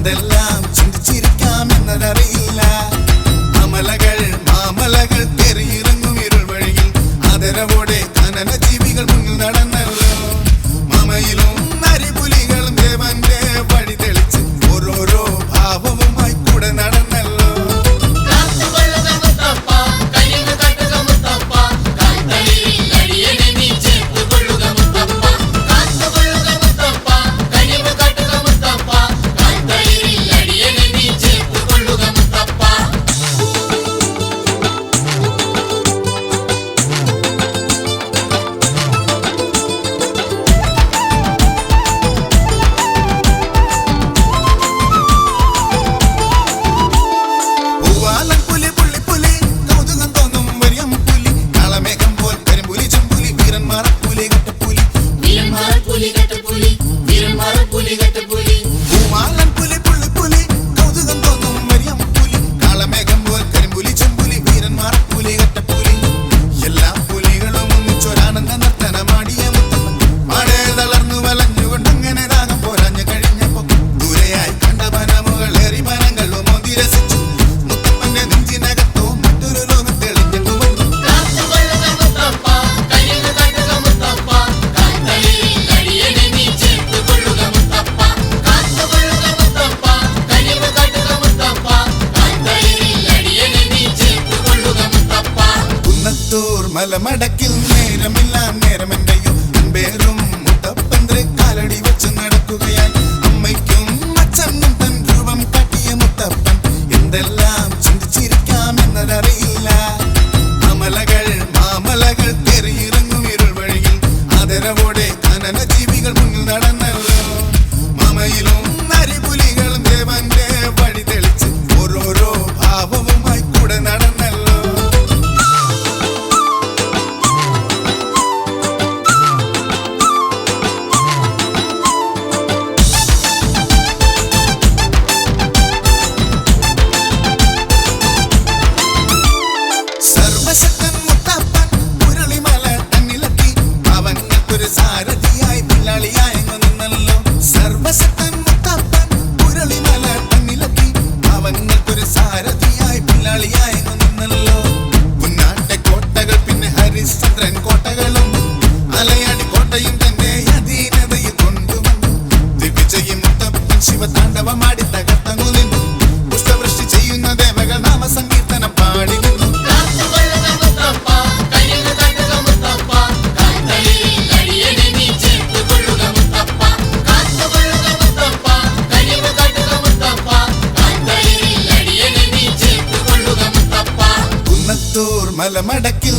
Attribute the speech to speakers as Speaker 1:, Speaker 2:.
Speaker 1: എന്തെല്ലാം ചിന്തിച്ചിരിക്കാം എന്നതറിയില്ല. അമലകൾ മാമലകൾ തെറിയിറങ്ങും ഇരുൾ വഴിയിൽ ആദരവോടെ കനന ജീവികൾ മുന്നിൽ നടന്നല്ലോ. മമയിലും നരിപുലികളും ദേവന്റെ വഴി തെളിച്ച് ഓരോരോ ഭാവവുമായി കൂടെ നടന്നല്ലോ. മലമടക്കിൽ നേരമില്ല നേരമെന്റെയോ അൻപേറും മുത്തപ്പന്ത്ര് കാലടി വെച്ച് നടക്കുകയായി. അമ്മയ്ക്കും അച്ഛനും തൻ രൂപം കാട്ടിയ മുത്തപ്പൻ എന്തെല്ലാം ചിന്തിച്ചിരിക്കാം എന്നതറിയില്ല. അമലകൾ മാമലകൾ തെറിയിറങ്ങും ഇരുൾ വഴിയിൽ ആദരവോടെ കനന ജീവികൾ മുന്നിൽ നടന്നല്ലോ. മമയിലും നരിപുലികളും ദേവന്റെ വഴി തെളിച്ച് ഓരോരോ ഭാവവുമായി കൂടെ നടന്നല്ലോ. സാരഥിയായി പിള്ളാളിയായെങ്ങു നിന്നല്ലോ. സർവശക്തൻ മുത്തപ്പൻ പുരളിമല തന്നിലെത്തി അവങ്ങൾക്കൊരു സാരഥിയായി പിള്ളാളിയായെങ്ങു നിന്നല്ലോ. പുന്നാട്ടെ കോട്ടകൾ പിന്നെ ഹരിശ്ചന്ദ്രൻ കോട്ടകളും അലയാടി കോട്ടയും തന്റെ അധീനതയിൽ കൊണ്ടുവന്നു. ദിവിജയും മുത്തപ്പൻ ശിവതാണ്ഡവമാടി തകർത്തങ്ങു നിന്നു. പുഷ്പവൃഷ്ടി ചെയ്യുന്ന ദേവകൾ നാമസങ്കീർത്തനം പാടി നിന്നു. മലമടക്കിൽ